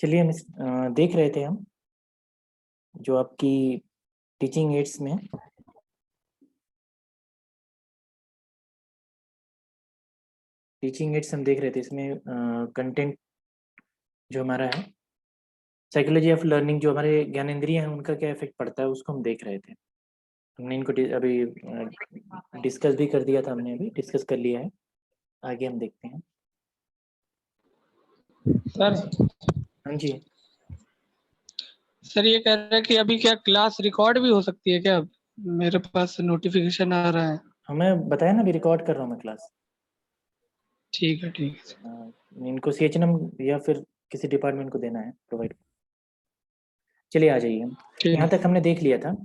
चलिए हम देख रहे थे हम जो आपकी टीचिंग एड्स में हम देख रहे थे। इसमें कंटेंट जो हमारा है, साइकोलॉजी ऑफ लर्निंग, जो हमारे ज्ञानेंद्रिय हैं उनका क्या इफेक्ट पड़ता है उसको हम देख रहे थे। हमने इनको अभी डिस्कस भी कर दिया था, हमने अभी डिस्कस कर लिया है। आगे हम देखते हैं। सर हाँ जी सर ये कह रहा है कि अभी क्या क्लास रिकॉर्ड भी हो सकती है क्या? मेरे पास नोटिफिकेशन आ रहा है। हमें बताया ना, अभी रिकॉर्ड कर रहा हूँ मैं क्लास। ठीक है सर। इनको CHNM या फिर किसी डिपार्टमेंट को देना है प्रोवाइड। चलिए आ जाइए। हम ठीक यहाँ है। तक हमने देख लिया था,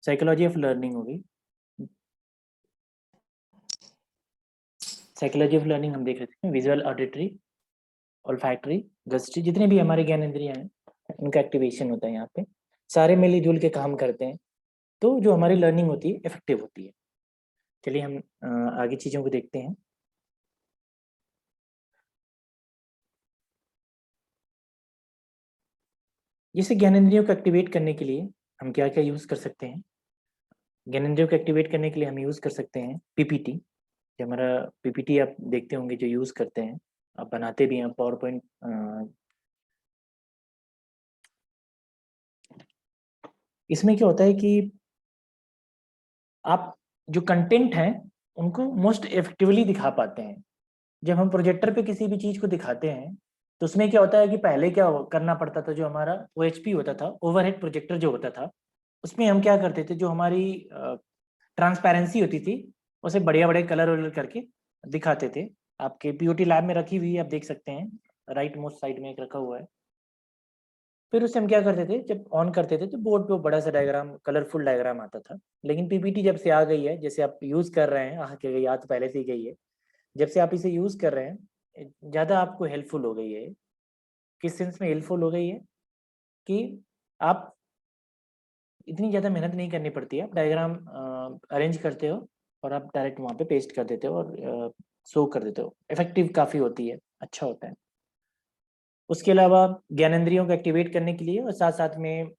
साइकोलॉजी ऑफ लर्निंग होगी। साइकोलॉजी ऑफ लर्निंग हम देख रहे थे, विजुअल, ऑडिटरी, ऑल्फैक्टरी, गस्ट्री, जितने भी हमारे ज्ञानेंद्रियां हैं उनका एक्टिवेशन होता है। यहाँ पे सारे मिलजुल के काम करते हैं, तो जो हमारी लर्निंग होती है इफेक्टिव होती है। चलिए हम आगे चीज़ों को देखते हैं। जैसे ज्ञानेंद्रियों को एक्टिवेट करने के लिए हम क्या क्या यूज़ कर सकते हैं। ज्ञानेंद्रियों को एक्टिवेट करने के लिए हम यूज़ कर सकते हैं PPT। जो हमारा PPT आप देखते होंगे जो यूज़ करते हैं, आप बनाते भी हैं पावर पॉइंट। इसमें क्या होता है कि आप जो कंटेंट हैं उनको मोस्ट इफेक्टिवली दिखा पाते हैं। जब हम प्रोजेक्टर पे किसी भी चीज़ को दिखाते हैं तो उसमें क्या होता है कि पहले क्या करना पड़ता था, जो हमारा OHP होता था, ओवरहेड प्रोजेक्टर जो होता था, उसमें हम क्या करते थे, जो हमारी ट्रांसपेरेंसी होती थी उसे बढ़िया बड़े कलर वलर करके दिखाते थे। आपके POT लैब में रखी हुई है, आप देख सकते हैं, राइट मोस्ट साइड में एक रखा हुआ है। फिर उससे हम क्या करते थे, जब ऑन करते थे तो बोर्ड पे बड़ा सा डायग्राम, कलरफुल डायग्राम आता था। लेकिन PPT जब से आ गई है, जैसे आप यूज़ कर रहे हैं, आके गई, याद तो पहले से ही गई है, जब से आप इसे यूज़ कर रहे हैं ज़्यादा आपको हेल्पफुल हो गई है। किस सेंस में हेल्पफुल हो गई है कि आप इतनी ज़्यादा मेहनत नहीं करनी पड़ती है। आप डायग्राम अरेंज करते हो और आप डायरेक्ट वहाँ पे पेस्ट कर देते हो और शो कर देते हो। इफेक्टिव काफ़ी होती है, अच्छा होता है। उसके अलावा ज्ञानेंद्रियों को एक्टिवेट करने के लिए और साथ साथ में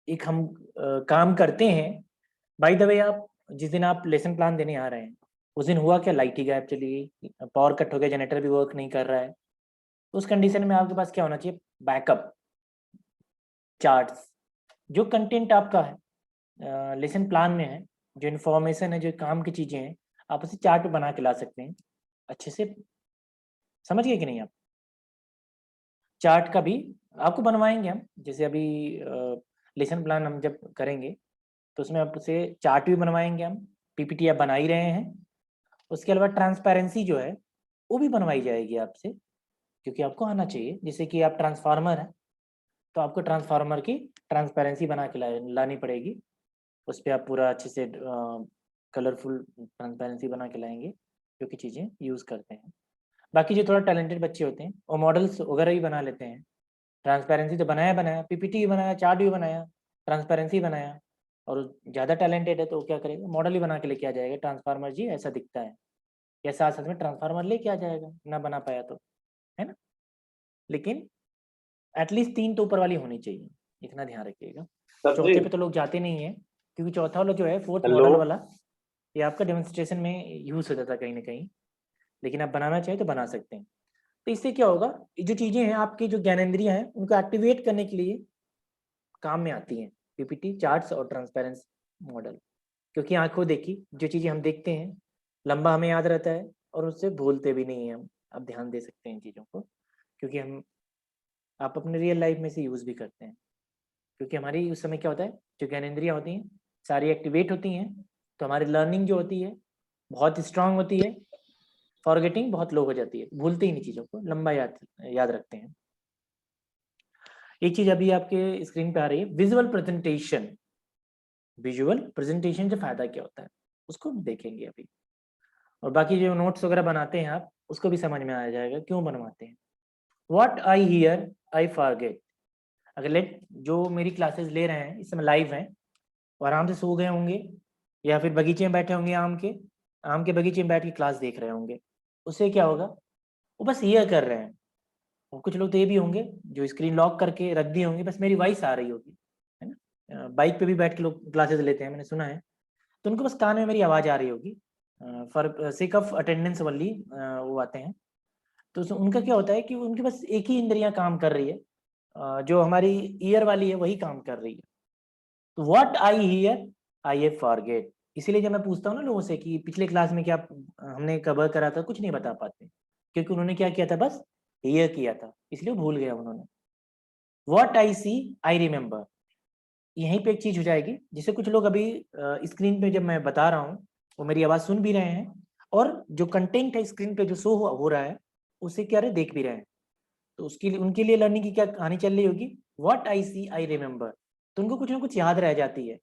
एक हम काम करते हैं। बाय द वे, आप जिस दिन आप लेसन प्लान देने आ रहे हैं उस दिन हुआ क्या, लाइट ही गायब चली गई, पावर कट हो गया, जनरेटर भी वर्क नहीं कर रहा है। उस कंडीशन में आपके पास क्या होना चाहिए, बैकअप चार्ट्स। जो कंटेंट आपका है लेसन प्लान में है, जो इन्फॉर्मेशन है, जो काम की चीज़ें हैं, आप उसे चार्ट बना के ला सकते हैं अच्छे से। समझ गए कि नहीं आप? चार्ट का भी आपको बनवाएंगे हम, जैसे अभी लेसन प्लान हम जब करेंगे तो उसमें आपसे चार्ट भी बनवाएंगे हम। PPT आप बना ही रहे हैं। उसके अलावा ट्रांसपेरेंसी जो है वो भी बनवाई जाएगी आपसे, क्योंकि आपको आना चाहिए। जैसे कि आप ट्रांसफार्मर है तो आपको ट्रांसफार्मर की ट्रांसपेरेंसी बना के लानी पड़ेगी। उस पर आप पूरा अच्छे से कलरफुल ट्रांसपेरेंसी बना के लाएंगे, जो कि चीज़ें यूज़ करते हैं। बाकी जो थोड़ा टैलेंटेड बच्चे होते हैं वो मॉडल्स वगैरह भी बना लेते हैं। ट्रांसपेरेंसी तो बनाया बनाया, PPT भी बनाया, चार्ट भी बनाया, ट्रांसपेरेंसी बनाया। और ज़्यादा टैलेंटेड है तो वो क्या करेगा, मॉडल ही बना के लेके आ जाएगा, ट्रांसफार्मर जी ऐसा दिखता है, या साथ साथ में ट्रांसफार्मर लेके आ जाएगा, ना बना पाया तो, है ना। लेकिन एटलीस्ट 3 तो ऊपर वाली होनी चाहिए, इतना ध्यान रखिएगा। सर जी, चौथे पे तो लोग जाते नहीं है, क्योंकि चौथा वाला जो है, फोर्थ हेलो। मॉडल वाला, ये आपका डेमोन्स्ट्रेशन में यूज़ होता था कहीं ना कहीं। लेकिन आप बनाना चाहें तो बना सकते हैं। तो इससे क्या होगा, ये जो चीज़ें हैं आपकी, जो ज्ञानेंद्रियां हैं, उनको एक्टिवेट करने के लिए काम में आती हैं PPT, चार्ट्स और ट्रांसपेरेंस मॉडल। क्योंकि आंखों देखी जो चीज़ें हम देखते हैं लंबा हमें याद रहता है और उससे भूलते भी नहीं हैं हम। आप ध्यान दे सकते हैं इन चीज़ों को, क्योंकि हम आप अपने रियल लाइफ में से यूज़ भी करते हैं। क्योंकि हमारी उस समय क्या होता है, जो ज्ञानेंद्रियाँ होती हैं सारी एक्टिवेट होती हैं, तो हमारी लर्निंग जो होती है बहुत स्ट्रांग होती है, फॉरगेटिंग बहुत लो हो जाती है, भूलते ही नहीं चीज़ों को, लंबा याद रखते हैं। एक चीज़ अभी आपके स्क्रीन पे आ रही है, विजुअल प्रेजेंटेशन। विजुअल प्रेजेंटेशन से फ़ायदा क्या होता है उसको हम देखेंगे अभी। और बाकी जो नोट्स वगैरह बनाते हैं आप, उसको भी समझ में आ जाएगा क्यों बनवाते हैं। What I here I forget. अगर लेट जो मेरी क्लासेस ले रहे हैं इस समय लाइव हैं, वो आराम से सो गए होंगे या फिर बगीचे में बैठे होंगे, आम के बगीचे में बैठ के क्लास देख रहे होंगे, उससे क्या होगा, वो बस हियर कर रहे हैं, और कुछ लोग तो ये भी होंगे जो स्क्रीन लॉक करके रख दिए होंगे, बस मेरी वॉइस आ रही होगी, है ना। बाइक पे भी बैठ के लोग क्लासेस लेते हैं, मैंने सुना है, तो उनको बस कान में मेरी आवाज़ आ रही होगी, for sake of attendance only वो आते हैं। तो उनका क्या होता है कि उनकी बस एक ही इंद्रियां काम कर रही है, जो हमारी ईयर वाली है वही काम कर रही है। तो what I here I A forget. इसीलिए जब मैं पूछता हूँ ना लोगों से कि पिछले क्लास में क्या हमने कवर करा था, कुछ नहीं बता पाते, क्योंकि उन्होंने क्या किया था, बस हियर किया था, इसलिए भूल गया उन्होंने। What I C I remember, यहीं पे एक चीज हो जाएगी, जिसे कुछ लोग अभी स्क्रीन पे जब मैं बता रहा हूँ वो मेरी आवाज सुन भी रहे हैं, और जो कंटेंट है स्क्रीन पे जो शो हो रहा है उसे क्या रहे देख भी रहे हैं। तो उसके लिए उनके लिए लर्निंग की क्या कहानी चल रही होगी, what I C I remember. तो उनको कुछ ना कुछ याद रह जाती है।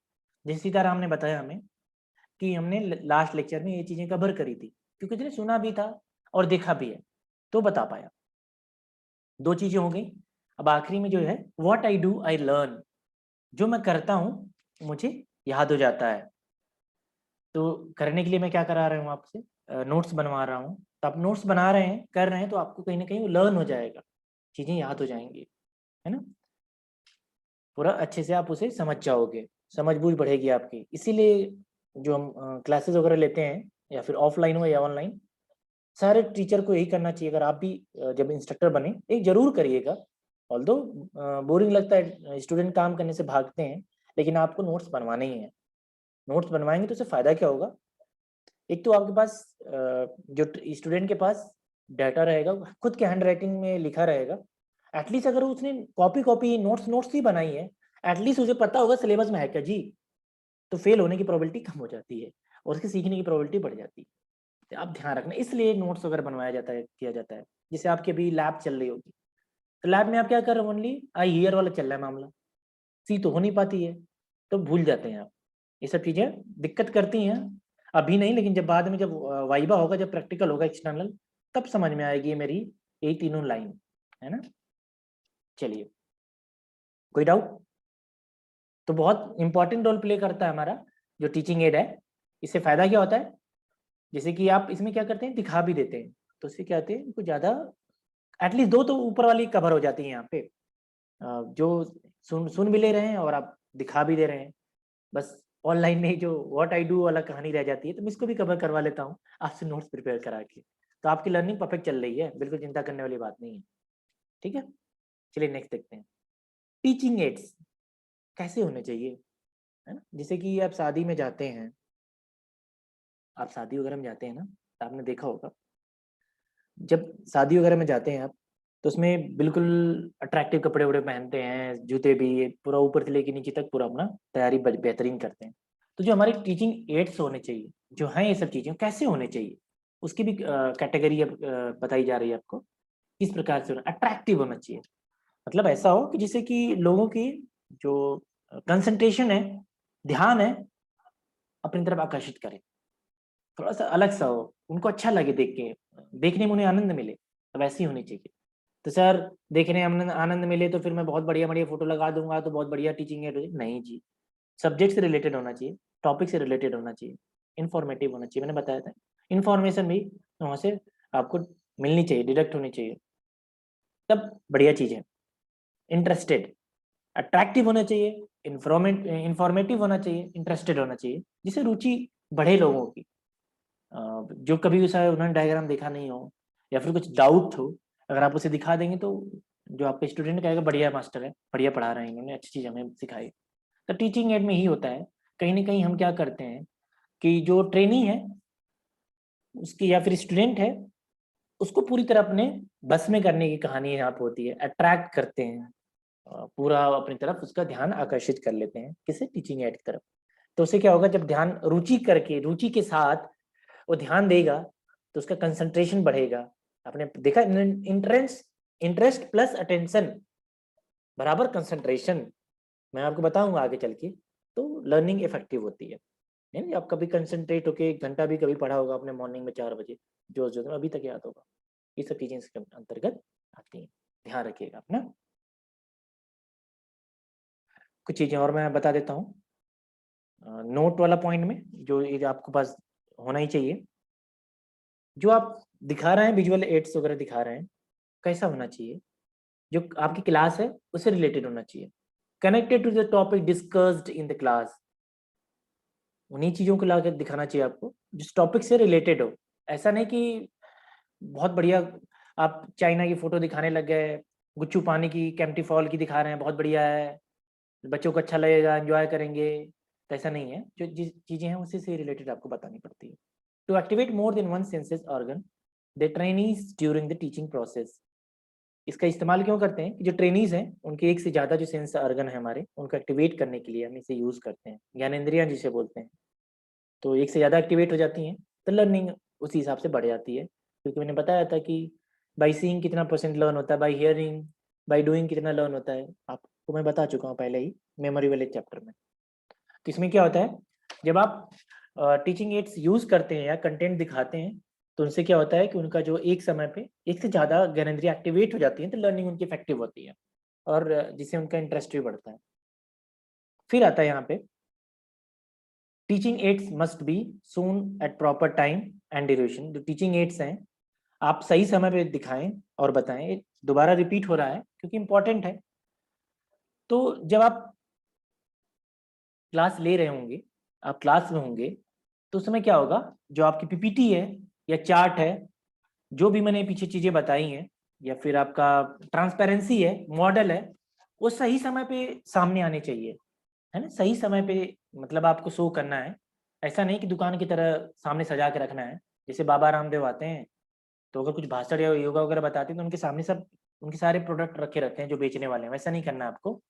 जैसे सीताराम ने बताया हमें कि हमने लास्ट लेक्चर में ये चीजें कवर करी थी, क्योंकि उसने सुना भी था और देखा भी है, तो बता पाया। दो चीजें हो गई। अब आखिरी में जो है, what I do I learn, जो मैं करता हूँ मुझे याद हो जाता है। तो करने के लिए मैं क्या करा रहा हूँ आपसे, नोट्स बनवा रहा हूँ। तो आप नोट्स बना रहे हैं, कर रहे हैं, तो आपको कहीं ना कहीं वो लर्न हो जाएगा, चीजें याद हो जाएंगी, है ना। पूरा अच्छे से आप उसे समझ जाओगे, समझ बूझ बढ़ेगी आपकी। इसीलिए जो हम क्लासेस वगैरह लेते हैं, या फिर ऑफलाइन हो या ऑनलाइन, सारे टीचर को यही करना चाहिए। अगर आप भी जब इंस्ट्रक्टर बने एक जरूर करिएगा। ऑल्दो बोरिंग लगता है, स्टूडेंट काम करने से भागते हैं, लेकिन आपको नोट्स बनवाने ही है। नोट्स बनवाएंगे तो उससे फायदा क्या होगा, एक तो आपके पास जो स्टूडेंट के पास डाटा रहेगा खुद के हैंड राइटिंग में लिखा रहेगा। एटलीस्ट अगर उसने कॉपी कॉपी नोट्स नोट्स ही बनाई है, एटलीस्ट उसे पता होगा सिलेबस में है क्या जी, तो फेल होने की प्रोबेबिलिटी कम हो जाती है और उसके सीखने की प्रोबेबिलिटी बढ़ जाती है। तो आप ध्यान रखना, इसलिए नोट्स वगैरह बनवाया जाता है, किया जाता है। जैसे आपकी अभी लैब चल रही होगी, तो लैब में आप क्या कर रहे हो, ओनली आई हियर वाला चल रहा है मामला, सी तो हो नहीं पाती है, तो भूल जाते हैं आप। ये सब चीजें दिक्कत करती हैं, अभी नहीं, लेकिन जब बाद में जब वाइवा होगा, जब प्रैक्टिकल होगा एक्सटर्नल, तब समझ में आएगी ये मेरी यही तीनों लाइन, है ना। चलिए, कोई डाउट। तो बहुत इंपॉर्टेंट रोल प्ले करता है हमारा जो टीचिंग एड है। इससे फायदा क्या होता है, जैसे कि आप इसमें क्या करते हैं, दिखा भी देते हैं, तो इससे क्या होते हैं, कुछ ज्यादा एटलीस्ट दो तो ऊपर वाली कवर हो जाती है यहाँ पे। जो सुन भी ले रहे हैं और आप दिखा भी दे रहे हैं। बस ऑनलाइन में ही जो व्हाट आई डू वाला कहानी रह जाती है, तो मैं इसको भी कवर करवा लेता हूँ आपसे नोट्स प्रिपेयर करा के। तो आपकी लर्निंग परफेक्ट चल रही है, बिल्कुल चिंता करने वाली बात नहीं है। ठीक है, चलिए नेक्स्ट देखते हैं। टीचिंग एड्स कैसे होने चाहिए, है ना। जैसे कि आप शादी में जाते हैं, आप शादी वगैरह में जाते हैं ना, तो आपने देखा होगा जब शादी वगैरह में जाते हैं आप, तो उसमें बिल्कुल अट्रैक्टिव कपड़े वपड़े पहनते हैं, जूते भी, पूरा ऊपर से लेके नीचे तक पूरा अपना तैयारी बेहतरीन करते हैं। तो जो हमारे टीचिंग एड्स होने चाहिए, जो हैं ये सब चीजें कैसे होने चाहिए, उसकी भी कैटेगरी अब बताई जा रही है आपको। किस प्रकार से अट्रैक्टिव होना चाहिए, मतलब ऐसा हो कि जिससे कि लोगों की जो कंसंट्रेशन है, ध्यान है, अपनी तरफ आकर्षित करे, थोड़ा सा अलग सा हो, उनको अच्छा लगे देख के, देखने में उन्हें आनंद मिले, तो वैसी होनी चाहिए। तो सर देखने में आनंद मिले तो फिर मैं बहुत बढ़िया बढ़िया फोटो लगा दूंगा तो बहुत बढ़िया टीचिंग एड हो जाएगी, नहीं जी। सब्जेक्ट से रिलेटेड होना चाहिए, टॉपिक से रिलेटेड होना चाहिए, इन्फॉर्मेटिव होना चाहिए। मैंने बताया था, इन्फॉर्मेशन भी वहाँ से आपको मिलनी चाहिए, डिडक्ट होनी चाहिए, तब बढ़िया चीज़ है। इंटरेस्टेड, अट्रैक्टिव होना चाहिए, इंफॉर्मेटिव होना चाहिए, इंटरेस्टेड होना चाहिए, जिससे रुचि बढ़े लोगों की। जो कभी शायद उन्होंने डायग्राम देखा नहीं हो, या फिर कुछ डाउट हो, अगर आप उसे दिखा देंगे तो जो आपका स्टूडेंट कहेगा बढ़िया मास्टर है, बढ़िया पढ़ा रहे हैं, इन्होंने अच्छी चीज़ हमें सिखाई। तो टीचिंग एड में ही होता है, कहीं ना कहीं हम क्या करते हैं कि जो ट्रेनी है उसकी, या फिर स्टूडेंट है, उसको पूरी तरह अपने बस में करने की कहानी यहाँ पे होती है, अट्रैक्ट करते हैं, पूरा अपनी तरफ उसका ध्यान आकर्षित कर लेते हैं, किसे, टीचिंग एड की तरफ। तो उससे क्या होगा, जब ध्यान रुचि करके, रुचि के साथ वो ध्यान देगा, तो उसका कंसंट्रेशन बढ़ेगा। आपने देखा, इंटरेस्ट इंटरेस्ट प्लस अटेंशन बराबर कंसंट्रेशन, मैं आपको बताऊंगा आगे चल के। तो लर्निंग इफेक्टिव होती है नहीं, आप कभी कंसंट्रेट होके 1 घंटा भी कभी पढ़ा होगा आपने मॉर्निंग में 4 बजे, जो अभी तक याद होगा। ये सब चीजें इसके अंतर्गत आती हैं, ध्यान रखिएगा अपना। कुछ चीजें और मैं बता देता हूँ नोट वाला पॉइंट में, जो ये आपको पास होना ही चाहिए। जो आप दिखा रहे हैं, विजुअल एड्स वगैरह दिखा रहे हैं, कैसा होना चाहिए, जो आपकी क्लास है उससे रिलेटेड होना चाहिए। Connected to the topic discussed in the class, उन्हीं चीज़ों को लाकर दिखाना चाहिए आपको जिस टॉपिक से रिलेटेड हो। ऐसा नहीं कि बहुत बढ़िया आप चाइना की फ़ोटो दिखाने लग गए, गुच्चू पानी की, केम्प्टी फॉल की दिखा रहे हैं, बहुत बढ़िया है, बच्चों को अच्छा लगेगा, एन्जॉय करेंगे, तो ऐसा नहीं है। जो जिस चीज़ें हैं उसी से रिलेटेड आपको बतानी पड़ती है। To activate more than one senses organ the trainees during the teaching process, इसका इस्तेमाल क्यों करते हैं कि जो ट्रेनीज हैं उनके एक से ज़्यादा जो सेंस ऑर्गन है हमारे, उनको एक्टिवेट करने के लिए हम इसे यूज़ करते हैं, ज्ञानेंद्रियाँ जिसे बोलते हैं। तो एक से ज़्यादा एक्टिवेट हो जाती हैं तो लर्निंग उसी हिसाब से बढ़ जाती है, क्योंकि मैंने बताया था कि बाई सीइंग कितना परसेंट लर्न होता है, बाई हियरिंग, बाई डूइंग कितना लर्न होता है, आपको मैं बता चुका हूँ पहले ही मेमोरी वाले चैप्टर में। तो इसमें क्या होता है, जब आप टीचिंग एड्स यूज़ करते हैं या कंटेंट दिखाते हैं तो उनसे क्या होता है कि उनका जो एक समय पे एक से ज़्यादा ज्ञानेंद्रियाँ एक्टिवेट हो जाती हैं तो लर्निंग उनकी इफेक्टिव होती है और जिससे उनका इंटरेस्ट भी बढ़ता है। फिर आता है यहाँ पे teaching aids must be shown at proper time and duration. जो टीचिंग एड्स हैं आप सही समय पे दिखाएं और बताएं, दोबारा रिपीट हो रहा है क्योंकि इंपॉर्टेंट है। तो जब आप क्लास ले रहे होंगे, आप क्लास में होंगे, तो उस समय क्या होगा, जो आपकी पीपीटी है या चार्ट है, जो भी मैंने पीछे चीज़ें बताई हैं, या फिर आपका ट्रांसपेरेंसी है, मॉडल है, वो सही समय पे सामने आने चाहिए, है ना। सही समय पे मतलब आपको शो करना है, ऐसा नहीं कि दुकान की तरह सामने सजा के रखना है। जैसे बाबा रामदेव आते हैं तो अगर कुछ भाषण या योगा वगैरह बताते हैं तो उनके सामने सब उनके सारे प्रोडक्ट रखे रहते हैं जो बेचने वाले हैं, वैसा नहीं करना है आपको।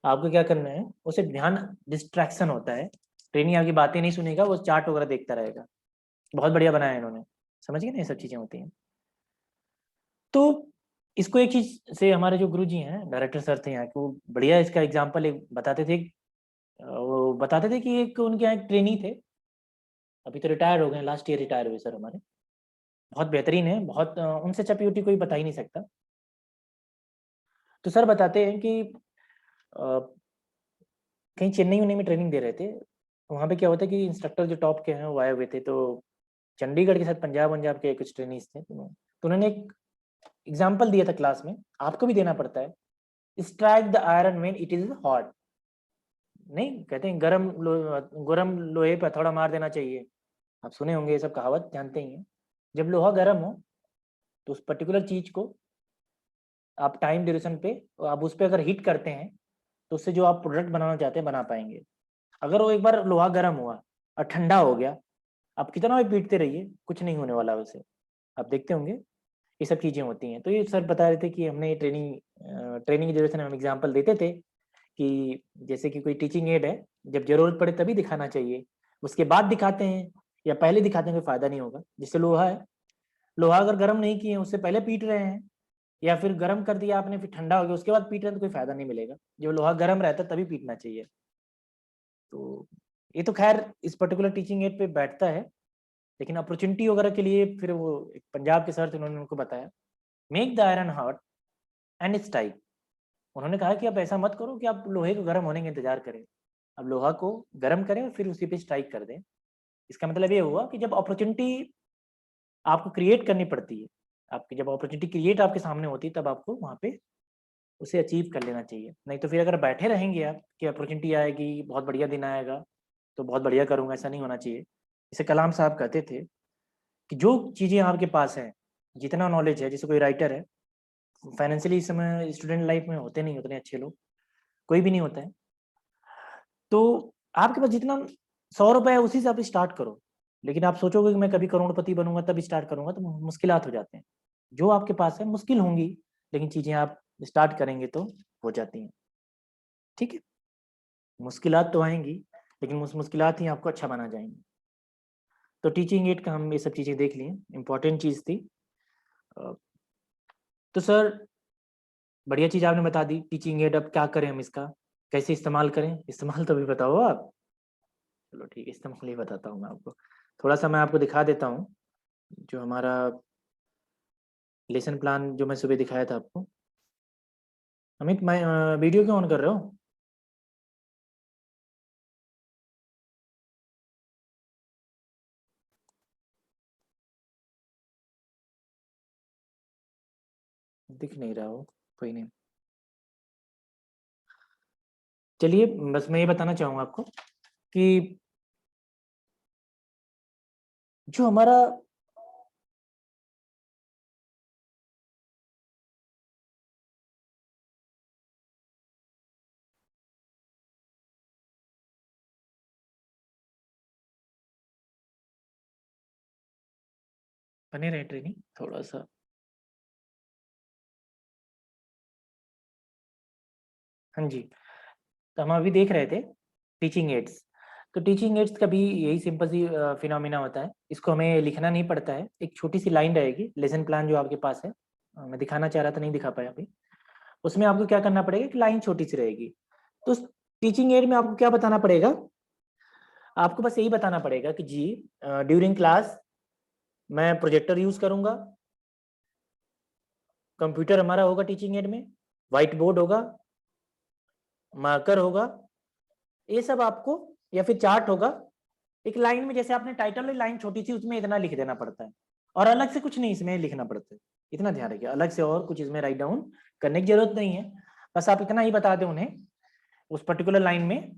आपको क्या करना है, उसे ध्यान, डिस्ट्रैक्शन होता है, ट्रेनी आपकी बातें नहीं सुनेगा, वो चार्ट वगैरह देखता रहेगा। बहुत बढ़िया बनाया है इन्होंने, समझ गए ना, ये सब चीज़ें होती हैं। तो इसको एक चीज़ से हमारे जो गुरुजी हैं, डायरेक्टर सर थे यहाँ के, वो बढ़िया इसका एग्जांपल एक बताते थे। वो बताते थे कि एक उनके यहाँ एक ट्रेनी थे, अभी तो रिटायर हो गए, लास्ट ईयर रिटायर हुए सर हमारे, बहुत बेहतरीन है, बहुत उनसे अच्छा पीओटी कोई बता ही नहीं सकता। तो सर बताते हैं कि कहीं चेन्नई उन्नई में ट्रेनिंग दे रहे थे, वहाँ पे क्या होता है कि इंस्ट्रक्टर जो टॉप के हैं वो आए हुए थे, तो चंडीगढ़ के साथ पंजाब पंजाब के कुछ ट्रेनिंग्स थे, तो उन्होंने एक एग्जाम्पल दिया था क्लास में, आपको भी देना पड़ता है। Strike the iron when it is hot, नहीं कहते हैं गरम लोहे पर थोड़ा मार देना चाहिए, आप सुने होंगे ये सब कहावत, जानते ही हैं। जब लोहा गर्म हो तो उस पर्टिकुलर चीज को आप टाइम ड्यूरेशन पे आप उस पर अगर हिट करते हैं तो उससे जो आप प्रोडक्ट बनाना चाहते हैं बना पाएंगे। अगर वो एक बार लोहा गर्म हुआ और ठंडा हो गया, आप कितना भी पीटते रहिए कुछ नहीं होने वाला उसे, आप देखते होंगे ये सब चीज़ें होती हैं। तो ये सर बता रहे थे कि हमने ट्रेनिंग की ड्यूरेशन हम एग्जाम्पल देते थे कि जैसे कि कोई टीचिंग एड है, जब ज़रूरत पड़े तभी दिखाना चाहिए, उसके बाद दिखाते हैं या पहले दिखाते हैं कोई फ़ायदा नहीं होगा। जैसे लोहा है, लोहा अगर गर्म नहीं किए उससे पहले पीट रहे हैं, या फिर गर्म कर दिया आपने फिर ठंडा हो गया उसके बाद पीट रहे हैं, तो कोई फ़ायदा नहीं मिलेगा। जब लोहा गर्म रहता है तभी पीटना चाहिए। तो ये तो खैर इस पर्टिकुलर टीचिंग एड पे बैठता है, लेकिन अपॉर्चुनिटी वगैरह के लिए फिर वो एक पंजाब के सर थे, उन्होंने उनको बताया make the iron hot and strike. उन्होंने कहा कि आप ऐसा मत करो कि आप लोहे को गर्म होने का इंतजार करें, अब लोहा को गर्म करें और फिर उसी पे स्ट्राइक कर दें। इसका मतलब ये हुआ कि जब अपॉर्चुनिटी आपको क्रिएट करनी पड़ती है, आपकी जब अपॉर्चुनिटी क्रिएट आपके सामने होती है तब आपको वहाँ पे उसे अचीव कर लेना चाहिए। नहीं तो फिर अगर बैठे रहेंगे आप कि अपॉर्चुनिटी आएगी, बहुत बढ़िया दिन आएगा तो बहुत बढ़िया करूँगा, ऐसा नहीं होना चाहिए। जैसे कलाम साहब कहते थे कि जो चीज़ें आपके पास हैं, जितना नॉलेज है, जैसे कोई राइटर है, फाइनेंशियली इस समय स्टूडेंट लाइफ में होते नहीं उतने अच्छे लोग, कोई भी नहीं होता है, तो आपके पास जितना 100 रुपए है उसी से आप स्टार्ट करो। लेकिन आप सोचोगे कि मैं कभी करोड़पति बनूंगा तब स्टार्ट करूंगा, तो मुश्किलात हो जाते हैं। जो आपके पास है मुश्किल होंगी, लेकिन चीजें आप स्टार्ट करेंगे तो हो जाती हैं। ठीक है, मुश्किलात तो आएंगी, लेकिन उस मुश्किलात ही आपको अच्छा बना जाएंगी। तो टीचिंग एड का हम ये सब चीजें देख लिए, इंपॉर्टेंट चीज थी। अ, तो सर बढ़िया चीज आपने बता दी टीचिंग एड, अब क्या करें हम इसका, कैसे इस्तेमाल करें, इस्तेमाल तो भी बताओ आप। चलो ठीक है, इस्तेमाल ही बताता हूँ मैं आपको। थोड़ा सा मैं आपको दिखा देता हूँ जो हमारा लेसन प्लान जो मैं सुबह दिखाया था आपको। अमित, मैं वीडियो क्यों ऑन कर रहे हो? दिख नहीं रहा हो, कोई नहीं। चलिए बस मैं ये बताना चाहूँगा आपको कि जो हमारा बने रहे ट्रेनिंग थोड़ा सा, हाँ जी। तो हम अभी देख रहे थे टीचिंग एड्स। तो टीचिंग एड्स का भी यही सिंपल सी फिनोमिना होता है। इसको हमें लिखना नहीं पड़ता है, एक छोटी सी लाइन रहेगी, लेसन प्लान जो आपके पास है, मैं दिखाना चाह रहा था नहीं दिखा पाया अभी। उसमें आपको क्या करना पड़ेगा, एक लाइन छोटी सी रहेगी। तो उस टीचिंग एड में आपको क्या बताना पड़ेगा, आपको बस यही बताना पड़ेगा कि जी ड्यूरिंग क्लास मैं प्रोजेक्टर यूज करूंगा, कंप्यूटर हमारा होगा टीचिंग एड में, व्हाइट बोर्ड होगा, मार्कर होगा, ये सब आपको, या फिर चार्ट होगा। एक लाइन में जैसे आपने टाइटल में लाइन छोटी सी उसमें इतना लिख देना पड़ता है, और अलग से कुछ नहीं इसमें लिखना पड़ता है। इतना ध्यान रखिए, अलग से और कुछ इसमें राइट डाउन करने की जरूरत नहीं है। बस आप इतना ही बता दें उन्हें उस पर्टिकुलर लाइन में,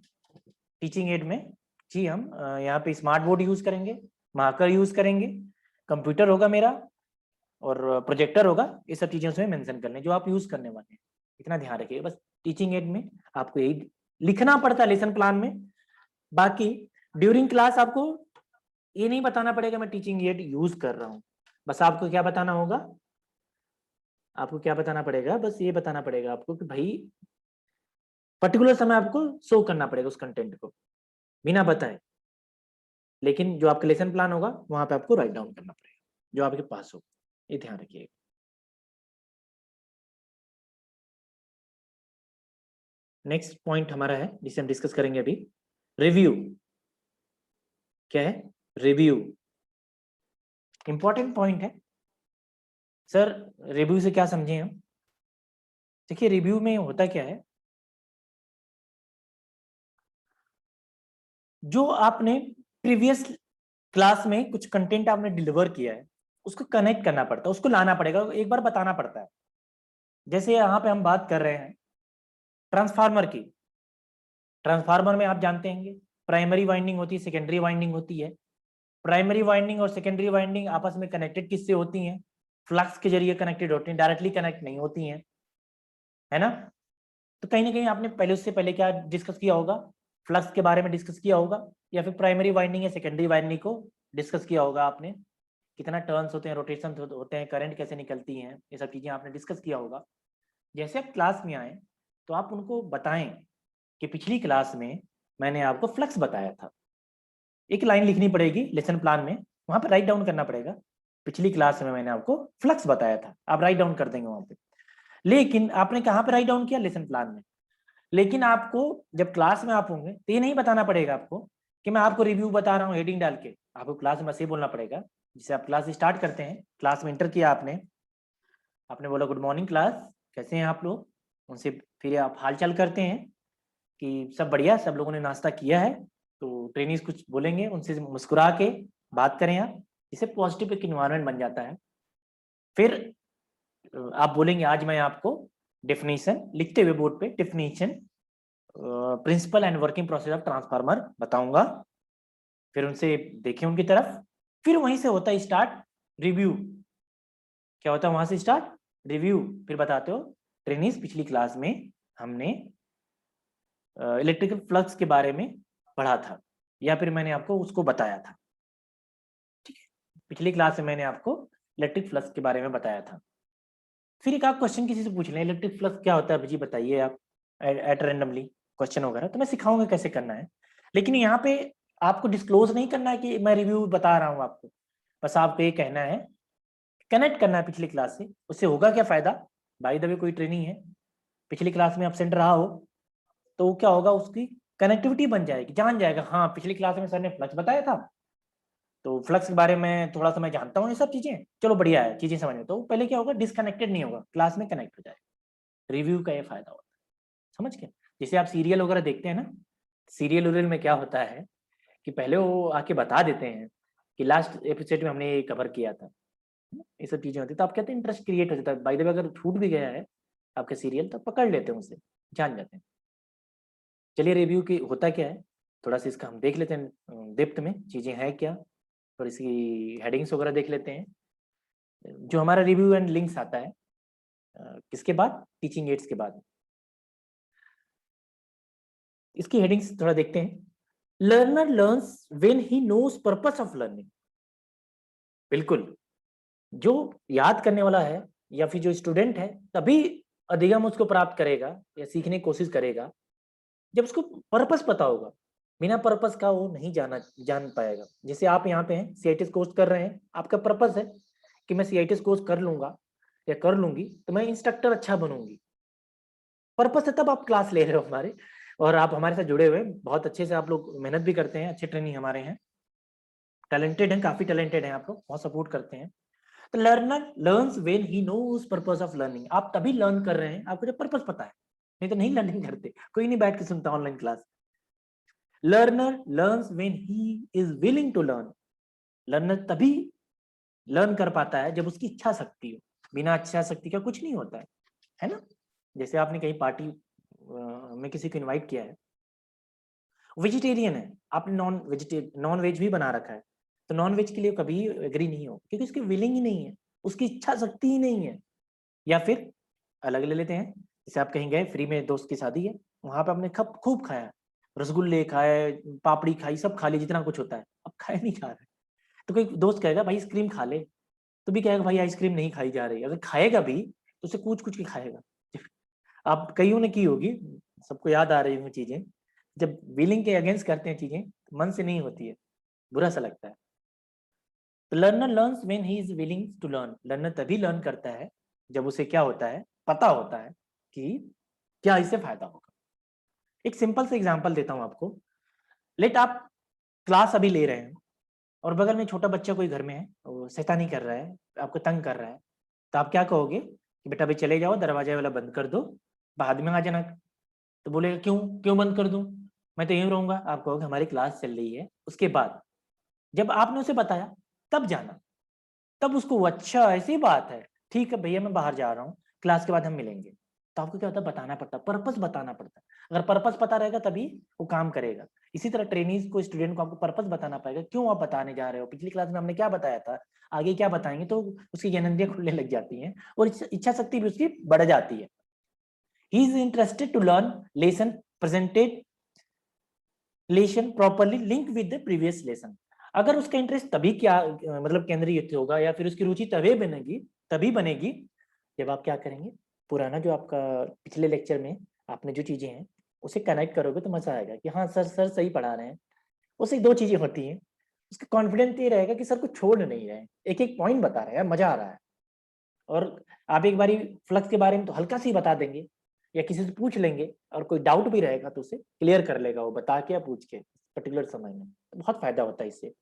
टीचिंग एड में, जी हम यहाँ पे स्मार्ट बोर्ड यूज करेंगे, मार्कर यूज करेंगे, कंप्यूटर होगा मेरा, और प्रोजेक्टर होगा। ये सब चीजें उसमें मेंशन कर लें जो आप यूज करने वाले हैं। इतना ध्यान रखिए बस, टीचिंग एड में आपको यही लिखना पड़ता है लेसन प्लान में। बाकी ड्यूरिंग क्लास आपको ये नहीं बताना पड़ेगा मैं टीचिंग एड यूज कर रहा हूँ। बस आपको क्या बताना होगा, आपको क्या बताना पड़ेगा, बस ये बताना पड़ेगा आपको कि भाई पर्टिकुलर समय आपको शो करना पड़ेगा उस कंटेंट को बिना बताए। लेकिन जो आपका लेसन प्लान होगा वहां पे आपको राइट डाउन करना पड़ेगा जो आपके पास हो। ये ध्यान रखिएगा। नेक्स्ट पॉइंट हमारा है जिसे हम डिस्कस करेंगे अभी, रिव्यू। क्या है रिव्यू? इंपॉर्टेंट पॉइंट है सर। रिव्यू से क्या समझे हम? देखिए रिव्यू में होता क्या है, जो आपने प्रीवियस क्लास में कुछ कंटेंट आपने डिलीवर किया है उसको कनेक्ट करना पड़ता है, उसको लाना पड़ेगा, एक बार बताना पड़ता है। जैसे यहाँ पे हम बात कर रहे हैं ट्रांसफार्मर की। ट्रांसफार्मर में आप जानते हैं प्राइमरी वाइंडिंग होती है, सेकेंडरी वाइंडिंग होती है। प्राइमरी वाइंडिंग और सेकेंडरी वाइंडिंग आपस में कनेक्टेड किससे होती हैं? फ्लक्स के जरिए कनेक्टेड होती हैं, डायरेक्टली कनेक्ट नहीं होती हैं, है ना? तो कहीं ना कहीं आपने पहले उससे पहले क्या डिस्कस किया होगा, फ्लक्स के बारे में डिस्कस किया होगा, या फिर प्राइमरी वाइंडिंग या सेकेंडरी वाइंडिंग को डिस्कस किया होगा आपने। कितना टर्न्स होते हैं, रोटेशन होते हैं, करंट कैसे निकलती हैं, ये सब चीजें आपने डिस्कस किया होगा। जैसे आप क्लास में आए तो आप उनको बताएं कि पिछली क्लास में मैंने आपको फ्लक्स बताया था। एक लाइन लिखनी पड़ेगी लेसन प्लान में, वहां पर राइट डाउन करना पड़ेगा पिछली क्लास में मैंने आपको फ्लक्स बताया था, आप राइट डाउन कर देंगे वहां पे। लेकिन आपने कहाँ पे राइट डाउन किया? लेसन प्लान में। लेकिन आपको जब क्लास में आप होंगे तो ये नहीं बताना पड़ेगा आपको कि मैं आपको रिव्यू बता रहा हूँ हेडिंग डाल के। आपको क्लास में बस ये बोलना पड़ेगा, जिसे आप क्लास स्टार्ट करते हैं, क्लास में इंटर किया आपने, आपने बोला गुड मॉर्निंग क्लास, कैसे हैं आप लोग, उनसे फिर आप हालचाल करते हैं कि सब बढ़िया, सब लोगों ने नाश्ता किया है। तो ट्रेनिंग्स कुछ बोलेंगे, उनसे मुस्कुरा के बात करें आप, इससे पॉजिटिव एक इन्वायरमेंट बन जाता है। फिर आप बोलेंगे आज मैं आपको डेफिनेशन लिखते हुए बोर्ड पे, definition principle and working process of transformer बताऊंगा। फिर उनसे देखें उनकी तरफ, फिर वहीं से होता है स्टार्ट रिव्यू। क्या होता है वहां से स्टार्ट रिव्यू? फिर बताते हो ट्रेनिंग्स पिछली क्लास में हमने इलेक्ट्रिकल फ्लक्स के बारे में पढ़ा था, या फिर मैंने आपको उसको बताया था। ठीक है, पिछली क्लास में मैंने आपको इलेक्ट्रिक फ्लक्स के बारे में बताया था। फिर एक आप क्वेश्चन किसी से पूछ लें इलेक्ट्रिक फ्लक्स क्या होता है जी बताइए आप, एट रैंडमली क्वेश्चन वगैरह, तो मैं सिखाऊंगा कैसे करना है। लेकिन यहाँ पे आपको डिस्क्लोज नहीं करना है कि मैं रिव्यू बता रहा हूँ आपको, बस आपको ये कहना है, कनेक्ट करना है पिछली क्लास से। उससे होगा क्या फायदा, बाय द वे कोई ट्रेनिंग है, पिछली क्लास में एब्सेंट रहा हो तो क्या होगा, उसकी कनेक्टिविटी बन जाएगी, जान जाएगा हाँ पिछली क्लास में सर ने फ्लक्स बताया था, तो फ्लक्स के बारे में थोड़ा सा मैं जानता हूँ, ये सब चीजें चलो बढ़िया है, चीजें समझ में। तो पहले क्या होगा, डिसकनेक्टेड नहीं होगा, क्लास में कनेक्ट हो जाएगा। रिव्यू का ये फायदा होता है, समझ गए? जैसे आप सीरियल वगैरह देखते हैं ना, सीरियल वरियल में क्या होता है कि पहले वो आके बता देते हैं कि लास्ट एपिसोड में हमने ये कवर किया था, ये सब चीजें होती है, तो आप कहते हैं इंटरेस्ट क्रिएट हो जाता है। बाय द वे अगर छूट भी गया है आपका सीरियल तो पकड़ लेते हैं उसे, जान जाते हैं। चलिए रिव्यू की होता क्या है, थोड़ा सा इसका हम देख लेते हैं डेप्थ में, चीज़ें हैं क्या, थोड़ी सी हेडिंग्स वगैरह देख लेते हैं। जो हमारा रिव्यू एंड लिंक्स आता है किसके बाद, टीचिंग एड्स के बाद। इसकी हेडिंग्स थोड़ा देखते हैं। Learner learns when he knows purpose of learning. बिल्कुल, जो याद करने वाला है या फिर जो स्टूडेंट है तभी अधिगम उसको प्राप्त करेगा या सीखने की कोशिश करेगा जब उसको पर्पस पता होगा। बिना पर्पस का वो नहीं जान पाएगा। जैसे आप यहाँ पे हैं, सीआईटीएस कोर्स कर रहे हैं, आपका पर्पस है कि मैं सीआईटीएस कोर्स कर लूंगा या कर लूंगी तो मैं इंस्ट्रक्टर अच्छा बनूंगी। पर्पस है तब आप क्लास ले रहे हो हमारे, और आप हमारे साथ जुड़े हुए हैं, बहुत अच्छे से आप लोग मेहनत भी करते हैं, अच्छे ट्रेनिंग हमारे हैं, टैलेंटेड हैं, काफी टैलेंटेड हैं आप लोग, बहुत सपोर्ट करते हैं। तो learner learns when he knows purpose of learning. आप तभी लर्न कर रहे हैं आपको जब पर्पस पता है, नहीं तो नहीं लर्निंग करते, कोई नहीं बैठ के सुनता online class. Learner learns when he is willing to learn. Learner तभी लर्न कर पाता है जब उसकी इच्छा शक्ति हो। बिना इच्छा शक्ति का कुछ नहीं होता है ना। जैसे आपने कहीं पार्टी में किसी को इनवाइट किया है, वेजिटेरियन है, आपने नॉन वेज भी बना रखा है, तो नॉन वेज के लिए कभी एग्री नहीं हो क्योंकि उसकी विलिंग ही नहीं है, उसकी इच्छा शक्ति ही नहीं है। या फिर अलग ले लेते हैं, जैसे आप कहीं गए फ्री में, दोस्त की शादी है, वहां पे आपने खूब खाया, रसगुल्ले खाए, पापड़ी खाई, सब खा ली जितना कुछ होता है, अब खाए नहीं खा रहे, तो कोई दोस्त कहेगा भाई आइसक्रीम खा ले, तो भी कहेगा भाई आइसक्रीम नहीं खाई जा रही। अगर खाएगा भी तो उसे कूच कुछ के खाएगा। आप कईयों ने की होगी, सबको याद आ रही होंगी चीजें, जब विलिंग के अगेंस्ट करते हैं चीजें मन से नहीं होती है, बुरा सा लगता है। तो learner learns when he is willing to learn. Learner तभी लर्न करता है जब उसे क्या होता है, पता होता है कि क्या इससे फायदा होगा। एक सिंपल सा एग्जांपल देता हूं आपको। लेट आप क्लास अभी ले रहे हैं और बगल में छोटा बच्चा कोई घर में है, वो शैतानी कर रहा है, आपको तंग कर रहा है, तो आप क्या कहोगे कि बेटा अभी चले जाओ, दरवाजा वाला बंद कर दो, बाद में आ जाना। तो बोलेगा क्यों क्यों बंद कर दूं, मैं तो यहीं रहूंगा। आप कहोगे हमारी क्लास चल रही है, उसके बाद जब आपने उसे बताया तब जाना, तब उसको वो अच्छा ऐसी बात है, ठीक है भैया मैं बाहर जा रहा हूँ, क्लास के बाद हम मिलेंगे। तो आपको क्या होता है, बताना पड़ता है, पर्पस बताना पड़ता है। अगर पर्पस पता रहेगा तभी वो काम करेगा। इसी तरह ट्रेनिंग को, स्टूडेंट को आपको पर्पस बताना पड़ेगा, क्यों आप बताने जा रहे हो, पिछली क्लास में हमने क्या बताया था, आगे क्या बताएंगे, तो उसकी ज्ञानेंद्रियां खुलने लग जाती हैं और इच्छा शक्ति भी उसकी बढ़ जाती है। He is interested to learn lesson presented lesson properly link with the previous lesson. अगर उसका इंटरेस्ट तभी क्या मतलब केंद्रित होगा या फिर उसकी रुचि तभी बनेगी जब आप क्या करेंगे, पुराना जो आपका पिछले लेक्चर में आपने जो चीजें हैं उसे कनेक्ट करोगे तो मजा आएगा कि हाँ सर सर सही पढ़ा रहे हैं। उससे दो चीजें होती हैं, उसका कॉन्फिडेंस ये रहेगा कि सर को छोड़ नहीं रहे हैं, एक एक पॉइंट बता रहे हैं, मजा आ रहा है। और आप एक बारी फ्लक्स के बारे में तो हल्का सी बता देंगे या किसी से पूछ लेंगे, और कोई डाउट भी रहेगा तो उसे क्लियर कर लेगा वो बता के या पूछ के पर्टिकुलर समय में, तो बहुत फायदा होता है इससे,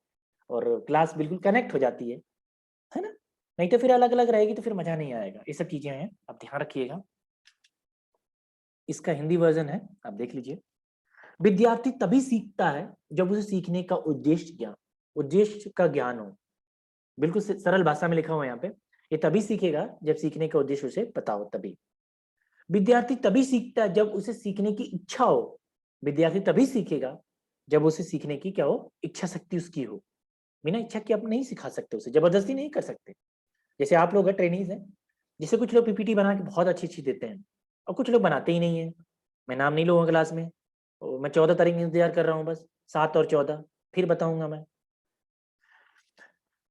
और क्लास बिल्कुल कनेक्ट हो जाती है ना। नहीं तो फिर अलग अलग रहेगी तो फिर मजा नहीं आएगा। ये सब चीजें हैं, आप ध्यान रखिएगा। इसका हिंदी वर्जन है, आप देख लीजिए। विद्यार्थी तभी सीखता है जब उसे सीखने का उद्देश्य का ज्ञान हो। बिल्कुल सरल भाषा में लिखा हुआ है यहाँ पे, ये तभी सीखेगा जब सीखने का उद्देश्य उसे पता हो तभी। विद्यार्थी तभी सीखता है जब उसे सीखने की इच्छा हो। विद्यार्थी तभी सीखेगा जब उसे सीखने की क्या हो, इच्छा शक्ति उसकी हो। बिना इच्छा के आप नहीं सिखा सकते, उसे जबरदस्ती नहीं कर सकते। जैसे आप लोग हैं, ट्रेनिंग्स हैं, जैसे कुछ लोग पीपीटी बना के बहुत अच्छी अच्छी देते हैं और कुछ लोग बनाते ही नहीं है। मैं नाम नहीं लूंगा क्लास में, मैं 14 तारीख इंतजार कर रहा हूँ, बस 7 और 14 फिर बताऊंगा मैं।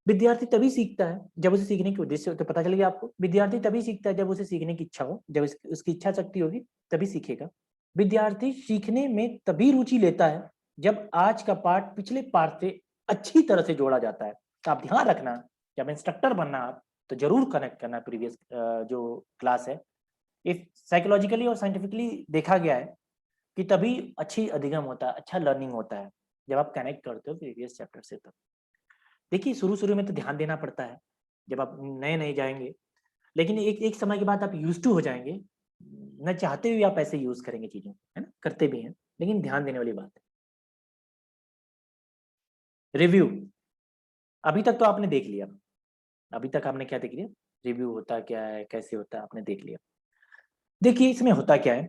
विद्यार्थी तभी सीखता है जब उसे सीखने के उद्देश्य, तो पता चल गया आपको, विद्यार्थी तभी सीखता है जब उसे सीखने की इच्छा हो, जब उसकी इच्छा शक्ति होगी तभी सीखेगा। विद्यार्थी सीखने में तभी रुचि लेता है जब आज का पाठ पिछले पाठ से अच्छी तरह से जोड़ा जाता है। तो आप ध्यान रखना, जब इंस्ट्रक्टर बनना आप तो जरूर कनेक्ट करना प्रीवियस जो क्लास है। इफ साइकोलॉजिकली और साइंटिफिकली देखा गया है कि तभी अच्छी अधिगम होता है, अच्छा लर्निंग होता है जब आप कनेक्ट करते हो प्रीवियस चैप्टर से। तब देखिए शुरू शुरू में तो ध्यान देना पड़ता है जब आप नए नए जाएंगे, लेकिन एक एक समय के बाद आप यूज टू हो जाएंगे, न चाहते हुए आप ऐसे यूज करेंगे चीजों, है ना, करते भी हैं, लेकिन ध्यान देने वाली बात है। रिव्यू, अभी तक तो आपने देख लिया, अभी तक आपने क्या देख लिया, रिव्यू होता क्या है, कैसे होता है, आपने देख लिया। देखिए इसमें होता क्या है,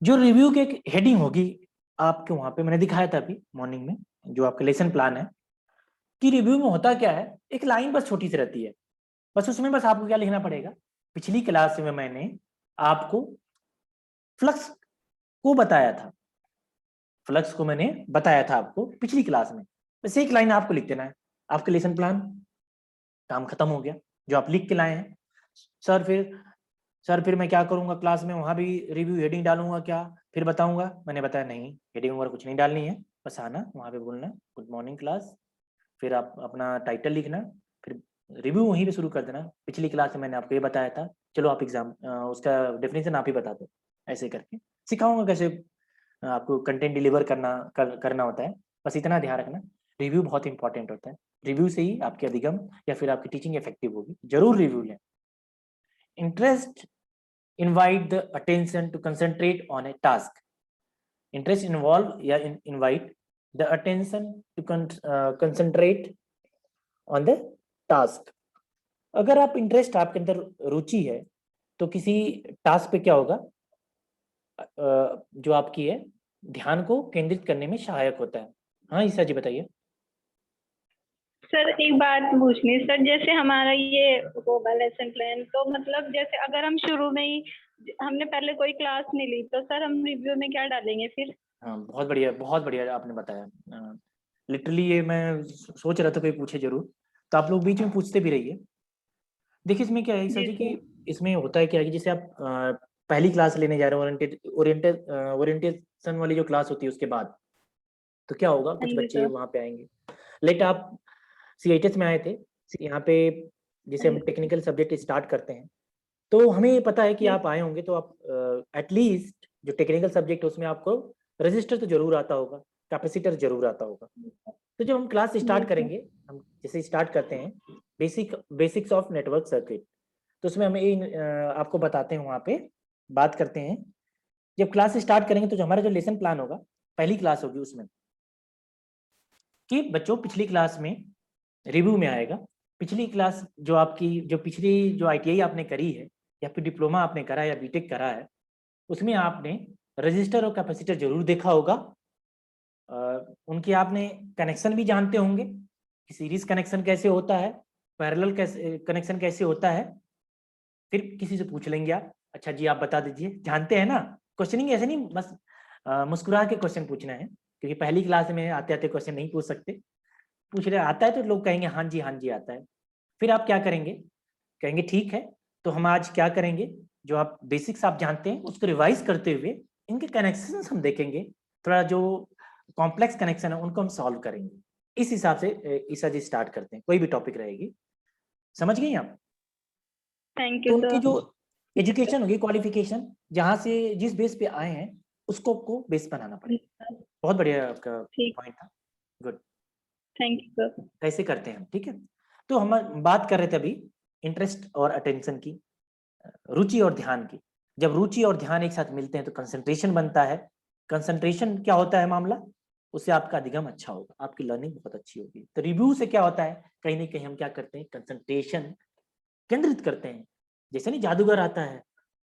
जो रिव्यू की एक हेडिंग होगी आपके वहां पे मैंने दिखाया था अभी मॉर्निंग में, जो आपका लेसन प्लान है कि रिव्यू में होता क्या है, एक लाइन बस छोटी सी रहती है, बस उसमें बस आपको क्या लिखना पड़ेगा, पिछली क्लास में मैंने आपको फ्लक्स को बताया था, फ्लक्स को मैंने बताया था आपको पिछली क्लास में, बस एक लाइन आपको लिख देना है, आपका लेसन प्लान काम खत्म हो गया जो आप लिख के लाए हैं। सर फिर सर फिर मैं क्या करूंगा क्लास में, वहां भी रिव्यू हेडिंग डालूंगा क्या, फिर बताऊंगा, मैंने बताया नहीं, हेडिंग वगैरह कुछ नहीं डालनी है, बस आना वहां पे बोलना गुड मॉर्निंग क्लास, फिर आप अपना टाइटल लिखना, फिर रिव्यू वहीं पे शुरू कर देना, पिछली क्लास में मैंने आपको ये बताया था, चलो आप एग्जाम उसका डेफिनेशन आप ही बता दो, ऐसे करके सिखाऊंगा कैसे आपको कंटेंट डिलीवर करना होता है, बस इतना ध्यान रखना, रिव्यू बहुत इंपॉर्टेंट होता है, रिव्यू से ही आपकी अधिगम या फिर आपकी टीचिंग इफेक्टिव होगी, जरूर रिव्यू लें। Interest invite the attention to concentrate on a task. Interest involve या invite the attention to concentrate on the task. अगर आप इंटरेस्ट आपके अंदर रुचि है तो किसी टास्क पे क्या होगा, जो आपकी है ध्यान को केंद्रित करने में सहायक होता है। हाँ ईसा जी बताइए। सर एक बात पूछनी है सर, जैसे हमारा ये होगा लेसन प्लान, तो मतलब जैसे अगर हम शुरू में ही हमने पहले कोई क्लास नहीं ली तो सर हम रिव्यू में क्या डालेंगे फिर? हाँ बहुत बढ़िया आपने बताया, लिटरली ये मैं सोच रहा था कोई पूछे जरूर, तो आप लोग बीच में पूछते भी रहिए। देखिए इसमें क्या है ईसा जी कि इसमें होता है क्या है कि जैसे आप पहली क्लास लेने जा रहे हो ओरिएंटेशन वाली जो क्लास होती है उसके बाद, तो क्या होगा, हाँ कुछ जी बच्चे सर। वहाँ पे आएंगे, लेट आप सीआईटीएस में आए थे, यहाँ पे जैसे हम टेक्निकल सब्जेक्ट स्टार्ट करते हैं, तो हमें ये पता है कि आप आए होंगे, तो आप एटलीस्ट जो टेक्निकल सब्जेक्ट है उसमें आपको रजिस्टर तो जरूर आता होगा, कैपेसिटर जरूर आता होगा। तो जब हम क्लास स्टार्ट करेंगे, हम जैसे स्टार्ट करते हैं बेसिक्स ऑफ नेटवर्क सर्किट, तो उसमें हमें आपको बताते हैं, वहाँ पे बात करते हैं, जब क्लास स्टार्ट करेंगे तो जो हमारा जो लेसन प्लान होगा, पहली क्लास होगी उसमें कि बच्चों पिछली क्लास में रिव्यू में आएगा, पिछली क्लास जो आपकी जो पिछली जो आईटीआई आपने करी है या फिर डिप्लोमा आपने करा है या बीटेक करा है, उसमें आपने रजिस्टर और कैपेसिटर जरूर देखा होगा, उनकी आपने कनेक्शन भी जानते होंगे कि सीरीज कनेक्शन कैसे होता है, पैरेलल कैसे कनेक्शन कैसे होता है, फिर किसी से पूछ लेंगे आप, अच्छा जी आप बता दीजिए, जानते हैं ना, क्वेश्चनिंग ऐसे नहीं बस मुस्कुरा के क्वेश्चन पूछना है, क्योंकि पहली क्लास में आते आते क्वेश्चन नहीं पूछ सकते, पूछ रहे आता है तो लोग कहेंगे हाँ जी आता है, फिर आप क्या करेंगे, कहेंगे ठीक है, तो हम आज क्या करेंगे, जो आप बेसिक्स आप जानते हैं उसको रिवाइज करते हुए इनके कनेक्शन हम देखेंगे, थोड़ा जो कॉम्प्लेक्स कनेक्शन है उनको हम सॉल्व करेंगे, इस हिसाब से ईसा जी स्टार्ट करते हैं, कोई भी टॉपिक रहेगी, समझ गई आप। थैंक तो यू उनकी सर। जो एजुकेशन होगी, क्वालिफिकेशन जहाँ से जिस बेस पे आए हैं उसको आपको बेस बनाना पड़ेगा। बहुत बढ़िया आपका ठीक, पॉइंट था, गुड। Thank you sir. कैसे करते हैं हम, ठीक है। तो हम बात कर रहे थे अभी इंटरेस्ट और अटेंशन की, रुचि और ध्यान की। जब रुचि और ध्यान एक साथ मिलते हैं तो कंसंट्रेशन बनता है, कंसंट्रेशन क्या होता है मामला, उससे आपका अधिगम अच्छा होगा, आपकी लर्निंग बहुत अच्छी होगी। तो रिव्यू से क्या होता है, कहीं ना कहीं हम क्या करते हैं, कंसंट्रेशन केंद्रित करते हैं, जैसे नहीं जादूगर आता है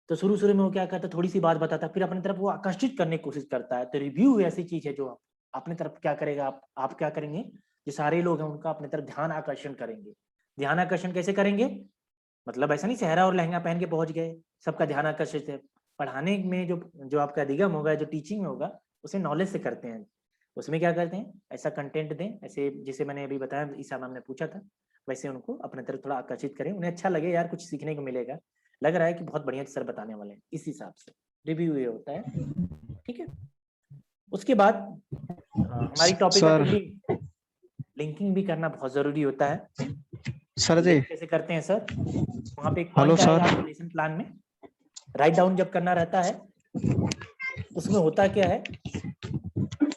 तो शुरू शुरू में वो क्या करता है, थोड़ी सी बात बताता है, फिर अपनी तरफ वो आकर्षित करने की कोशिश करता है, तो रिव्यू ऐसी चीज है जो अपनी तरफ क्या करेगा, आप क्या करेंगे, जो सारे लोग हैं उनका अपनी तरफ ध्यान आकर्षण करेंगे। ध्यान आकर्षण कैसे करेंगे, मतलब ऐसा नहीं सहरा और लहंगा पहन के पहुंच गए, सबका ध्यान आकर्षित है, पढ़ाने में जो जो आपका अधिगम होगा, जो टीचिंग होगा, उसे नॉलेज से करते हैं, उसमें क्या करते हैं, ऐसा कंटेंट दें, ऐसे जैसे मैंने अभी बताया ईसा मैम ने पूछा था, वैसे उनको अपने तरफ थोड़ा आकर्षित करें, उन्हें अच्छा लगे यार कुछ सीखने को मिलेगा, लग रहा है कि बहुत बढ़िया सर बताने वाले हैं, इस हिसाब से रिव्यू ये होता है, ठीक है। उसके बाद हमारी टॉपिक सर लिंकिंग भी करना बहुत जरूरी होता है। सर जी, कैसे करते हैं सर, वहाँ पे एक हेलो पॉइंट आएगा सर। आपके लेसन प्लान में, राइट डाउन जब करना रहता है, उसमें होता क्या है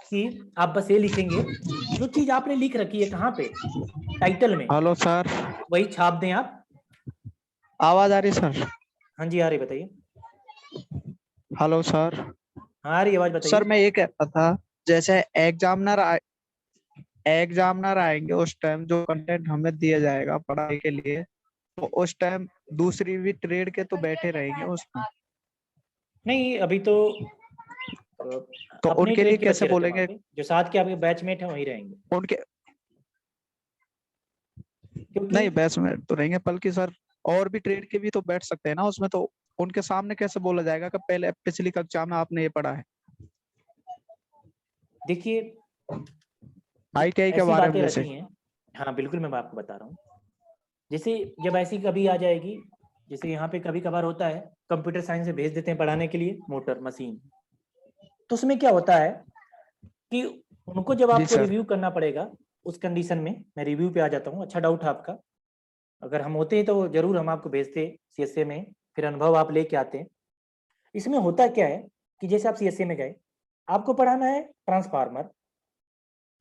कि आप बस ये लिखेंगे जो चीज आपने लिख रखी है, कहाँ पे, टाइटल में, हेलो सर, वही छाप दें आप। आवाज आ रही सर? हाँ जी आ रही, बताइए। Hello sir. हाँ आ रही आवाज, सर बताइए। मैं ये कहता था, जैसे एग्जामिनर आएंगे उस टाइम जो कंटेंट हमें दिया जाएगा पढ़ाई के लिए, तो उस टाइम दूसरी भी ट्रेड के तो बैठे रहेंगे उसमें। नहीं अभी तो तो अपने उनके ट्रेड लिए के कैसे बच्चे रहते हैं बोलेंगे? वहाँ पे, जो साथ के आपके बैचमेट हैं वही रहेंगे, उनके क्योंकि नहीं, बैचमेट तो रहेंगे, बल्कि सर और भी ट्रेड के भी तो बैठ सकते हैं ना उसमें, तो उनके सामने कैसे बोला जाएगा कि पहले पिछली कक्षा में आपने ये पढ़ा है? देखिए ITI के ऐसी बारे में बातें जैसे। रहती हैं। हाँ बिल्कुल, मैं आपको बता रहा हूँ। जैसे जब ऐसी कभी आ जाएगी, जैसे यहाँ पे कभी कभार होता है कंप्यूटर साइंस से भेज देते हैं पढ़ाने के लिए मोटर मशीन, तो उसमें क्या होता है कि उनको जब जी आपको सर। रिव्यू करना पड़ेगा उस कंडीशन में, मैं रिव्यू पे आ जाता हूँ। अच्छा डाउट है आपका, अगर हम होते हैं तो जरूर हम आपको भेजते CSA में, फिर अनुभव आप लेके आते हैं। इसमें होता क्या है कि जैसे आप CSA में गए, आपको पढ़ाना है ट्रांसफार्मर,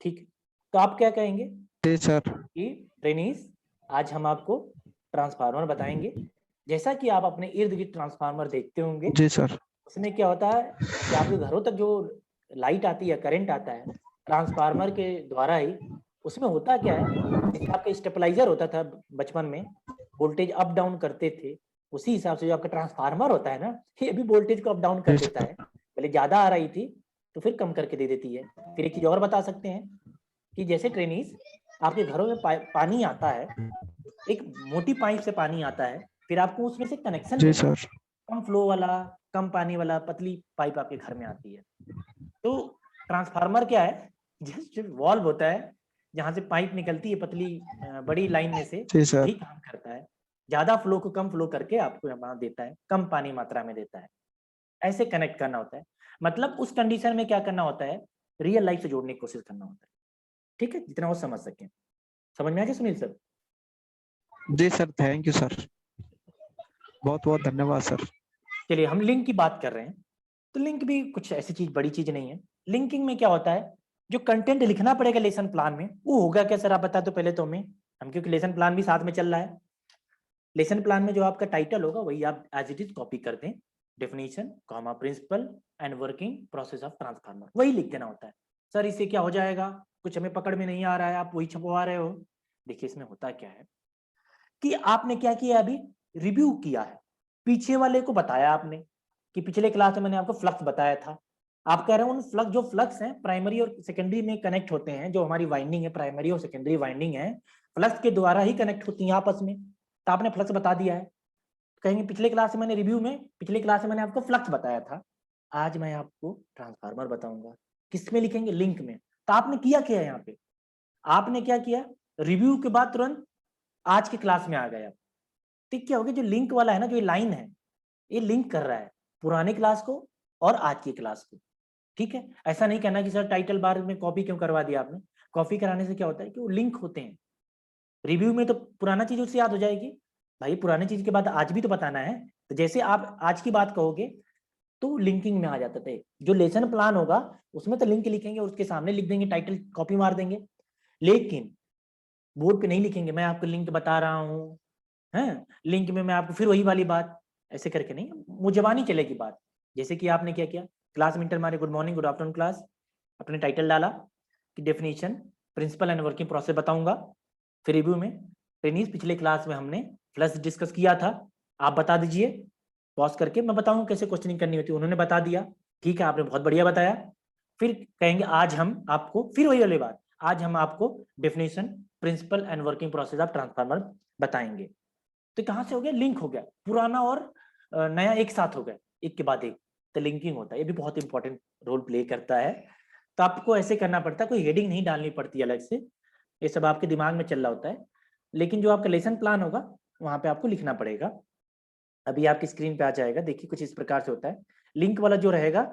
ठीक, तो आप क्या कहेंगे जी सर। कि ट्रेनीज आज हम आपको ट्रांसफार्मर बताएंगे। जैसा कि आप अपने इर्द गिर्द ट्रांसफार्मर देखते होंगे, जी सर। उसमें क्या होता है कि आपके घरों तक जो लाइट आती है, करंट आता है ट्रांसफार्मर के द्वारा ही। उसमें होता क्या है, जैसे आपका स्टेबलाइजर होता था बचपन में, वोल्टेज अप डाउन करते थे, उसी हिसाब से जो आपका ट्रांसफार्मर होता है ना, ये भी वोल्टेज को अप डाउन कर जी देता सर। है। पहले ज्यादा आ रही थी तो फिर कम करके दे देती है। फिर एक चीज और बता सकते हैं कि जैसे ट्रेनीज आपके घरों में पानी आता है, एक मोटी पाइप से पानी आता है, फिर आपको उसमें से कनेक्शन जी लेना है, सर। कम फ्लो वाला, कम पानी वाला पतली पाइप आपके घर में आती है। तो ट्रांसफार्मर क्या है, जस्ट वॉल्व होता है जहां से पाइप निकलती है पतली बड़ी लाइन में से, जी सर। वही काम करता है। ज्यादा फ्लो को कम फ्लो करके आपको यहाँ देता है, कम पानी मात्रा में देता है। ऐसे कनेक्ट करना होता है, मतलब उस कंडीशन में क्या करना होता है, रियल लाइफ से जोड़ने की कोशिश करना होता है। ठीक है, जितना वो समझ सके। समझ में आ गया सुनील सर? जी सर, थैंक यू सर, बहुत बहुत धन्यवाद सर। चलिए हम लिंक की बात कर रहे हैं, तो लिंक भी कुछ ऐसी चीज, बड़ी चीज नहीं है। लिंकिंग में क्या होता है, जो कंटेंट लिखना पड़ेगा लेसन प्लान में, वो होगा क्या सर आप बता दो पहले तो हमें, हम क्योंकि लेसन प्लान भी साथ में चल रहा है। लेसन प्लान में जो आपका टाइटल होगा वही आप एज इट इज कॉपी कर दें, definition comma principle and working process of transformer, वही लिख देना होता है। सर इससे क्या हो जाएगा, कुछ हमें पकड़ में नहीं आ रहा है, आप वही छपवा रहे हो। देखिए इसमें होता क्या है कि आपने क्या किया, अभी रिव्यू किया है, पीछे वाले को बताया आपने कि पिछले क्लास में मैंने आपको फ्लक्स बताया था। आप कह रहे हो उन फ्लक्स, जो फ्लक्स हैं प्राइमरी और सेकेंडरी में कनेक्ट होते हैं, जो हमारी वाइंडिंग है प्राइमरी और सेकेंडरी वाइंडिंग है, फ्लक्स के द्वारा ही कनेक्ट होती है आपस में, तो आपने फ्लक्स बता दिया है। कहेंगे पिछले क्लास में मैंने रिव्यू में, पिछले क्लास में मैंने आपको फ्लक्स बताया था, आज मैं आपको ट्रांसफार्मर बताऊंगा। किस में लिखेंगे, लिंक में। तो आपने किया क्या यहाँ पे, आपने क्या किया, रिव्यू के बाद तुरंत आज के क्लास में आ गए आप। तो क्या हो गया, जो लिंक वाला है ना, जो ये लाइन है, ये लिंक कर रहा है पुराने क्लास को और आज की क्लास को। ठीक है, ऐसा नहीं कहना कि सर टाइटल बार में कॉपी क्यों करवा दिया आपने। कॉपी कराने से क्या होता है कि वो लिंक होते हैं। रिव्यू में तो पुराना चीज उससे याद हो जाएगी, भाई पुरानी चीज के बाद आज भी तो बताना है। तो जैसे आप आज की बात कहोगे तो लिंकिंग में आ जाता था। जो लेसन प्लान होगा उसमें तो लिंक लिखेंगे और उसके सामने लिख देंगे, टाइटल कॉपी मार देंगे, लेकिन बोर्ड पे नहीं लिखेंगे मैं आपको लिंक बता रहा हूँ, है लिंक में मैं आपको फिर वही वाली बात ऐसे करके नहीं, वो जबानी चलेगी बात। जैसे कि आपने क्या किया, क्लास में इंटर मारे good morning good afternoon class, अपने टाइटल डाला कि definition principle and working process बताऊंगा। फिर रिव्यू में ट्रेनीज पिछले क्लास में हमने फ्लक्स डिस्कस किया था, आप बता दीजिए, पॉज करके मैं बताऊं कैसे क्वेश्चनिंग करनी होती है। उन्होंने बता दिया, ठीक है आपने बहुत बढ़िया बताया। फिर कहेंगे आज हम आपको, फिर वही वाली बात, आज हम आपको definition principle and working process of transformer बताएंगे। तो कहाँ से हो गया, लिंक हो गया, पुराना और नया एक साथ हो गया, एक के बाद एक। तो लिंकिंग होता है, ये भी बहुत इंपॉर्टेंट रोल प्ले करता है। तो आपको ऐसे करना पड़ता है, कोई हेडिंग नहीं डालनी पड़ती अलग से, ये सब आपके दिमाग में चल रहा होता है। लेकिन जो आपका लेसन प्लान होगा वहां पे आपको लिखना पड़ेगा। अभी आपकी स्क्रीन पे आ जाएगा, देखिए कुछ इस प्रकार से होता है। लिंक वाला जो रहेगा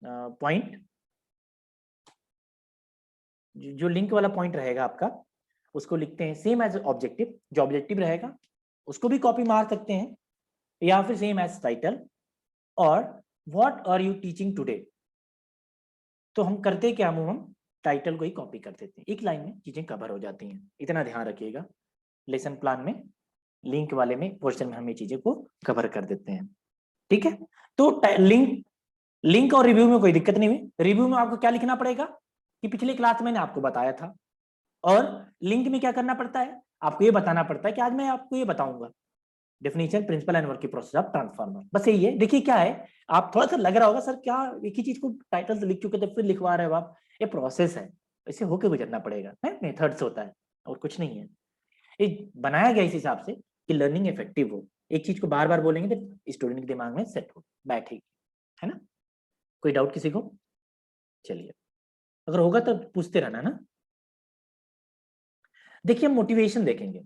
पॉइंट, जो लिंक वाला पॉइंट रहेगा आपका, उसको लिखते हैं सेम एज ऑब्जेक्टिव। जो ऑब्जेक्टिव रहेगा उसको भी कॉपी मार सकते हैं, या फिर सेम एज टाइटल और what are you teaching today. तो हम करते क्या, हम टाइटल को ही कॉपी कर देते हैं, एक लाइन में चीजें कवर हो जाती हैं। इतना ध्यान रखिएगा, लेसन प्लान में लिंक वाले में पोर्शन में हम ये चीजें को कवर कर देते हैं। ठीक है, तो लिंक और रिव्यू में कोई दिक्कत नहीं हुई। रिव्यू में आपको क्या लिखना पड़ेगा कि पिछले क्लास में मैंने आपको बताया था, और लिंक में क्या करना पड़ता है, आपको ये बताना पड़ता है कि आज मैं आपको ये बताऊंगा। Definition, principle and working process of transformer, बस यही है। देखिए क्या है, आप थोड़ा सा लग रहा होगा सर क्या एक ही चीज को टाइटल से लिख चुके थे फिर लिखवा रहे हो आप, ये प्रोसेस है, इसे होके गुजरना पड़ेगा, मेथड्स होता है और कुछ नहीं है। ये बनाया गया इस हिसाब से कि लर्निंग इफेक्टिव हो, एक चीज को बार बार बोलेंगे तो स्टूडेंट के दिमाग में सेट हो बैठेगी, है ना। कोई डाउट किसी को? चलिए, अगर होगा तो पूछते रहना ना। देखिए मोटिवेशन देखेंगे,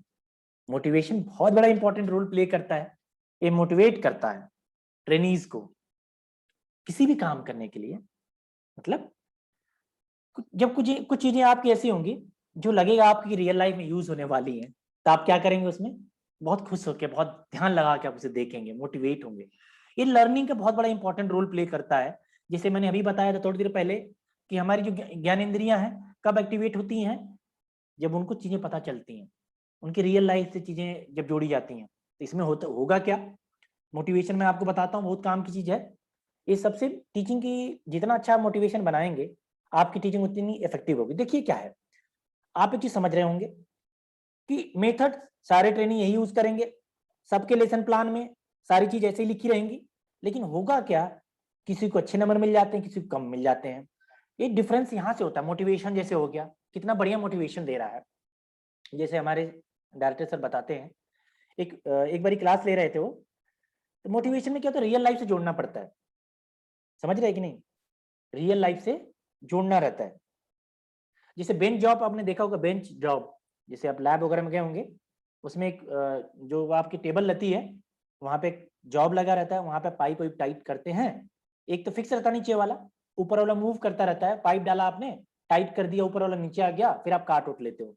मोटिवेशन बहुत बड़ा इंपॉर्टेंट रोल प्ले करता है। ये मोटिवेट करता है ट्रेनीज को किसी भी काम करने के लिए। मतलब जब कुछ चीजें आपकी ऐसी होंगी जो लगेगा आपकी रियल लाइफ में यूज होने वाली हैं, तो आप क्या करेंगे उसमें बहुत खुश होकर, बहुत ध्यान लगा के आप उसे देखेंगे, मोटिवेट होंगे। ये लर्निंग का बहुत बड़ा इंपॉर्टेंट रोल प्ले करता है। जैसे मैंने अभी बताया था थोड़ी देर पहले कि हमारी जो ज्ञानेंद्रियां हैं कब एक्टिवेट होती हैं, जब उनको चीजें पता चलती हैं, उनकी रियल लाइफ से चीजें जब जोड़ी जाती हैं। तो इसमें होगा क्या, मोटिवेशन में आपको बताता हूँ, बहुत काम की चीज है ये। सबसे टीचिंग की जितना अच्छा मोटिवेशन बनाएंगे आपकी टीचिंग उतनी इफेक्टिव होगी। देखिए क्या है, आप एक चीज समझ रहे होंगे कि मेथड सारे ट्रेनिंग यही यूज करेंगे, सबके लेसन प्लान में सारी चीज ऐसे ही लिखी रहेंगी, लेकिन होगा क्या, किसी को अच्छे नंबर मिल जाते हैं, किसी को कम मिल जाते हैं। ये डिफरेंस यहाँ से होता है। मोटिवेशन जैसे हो गया, कितना बढ़िया मोटिवेशन दे रहा है। जैसे हमारे डायरेक्टर सर बताते हैं, एक बारी क्लास ले रहे थे वो, तो मोटिवेशन में क्या होता है, रियल लाइफ से जोड़ना पड़ता है, समझ रहे कि नहीं, रियल लाइफ से जोड़ना रहता है। जैसे बेंच जॉब आपने देखा होगा, बेंच जॉब जैसे आप लैब वगैरह में गए होंगे, उसमें एक जो आपकी टेबल रहती है वहां पे एक जॉब लगा रहता है, वहां पे पाइप वाइप टाइट करते हैं। एक तो फिक्स रहता नीचे वाला, ऊपर वाला मूव करता रहता है। पाइप डाला आपने, टाइट कर दिया, ऊपर वाला नीचे आ गया, फिर आप काट उठ लेते हो।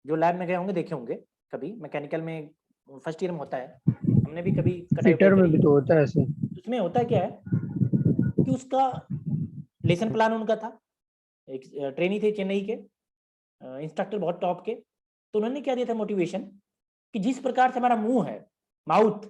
जो लैब में गए होंगे देखे होंगे, कभी मैकेनिकल में फर्स्ट ईयर में होता है, हमने भी कभी कटाई फिटर में करी भी है। तो होता है ऐसे। उसमें होता क्या है कि उसका लेसन प्लान उनका था, एक ट्रेनी थे चेन्नई के, इंस्ट्रक्टर बहुत टॉप के, तो उन्होंने क्या दिया था मोटिवेशन कि जिस प्रकार से हमारा मुंह है, माउथ,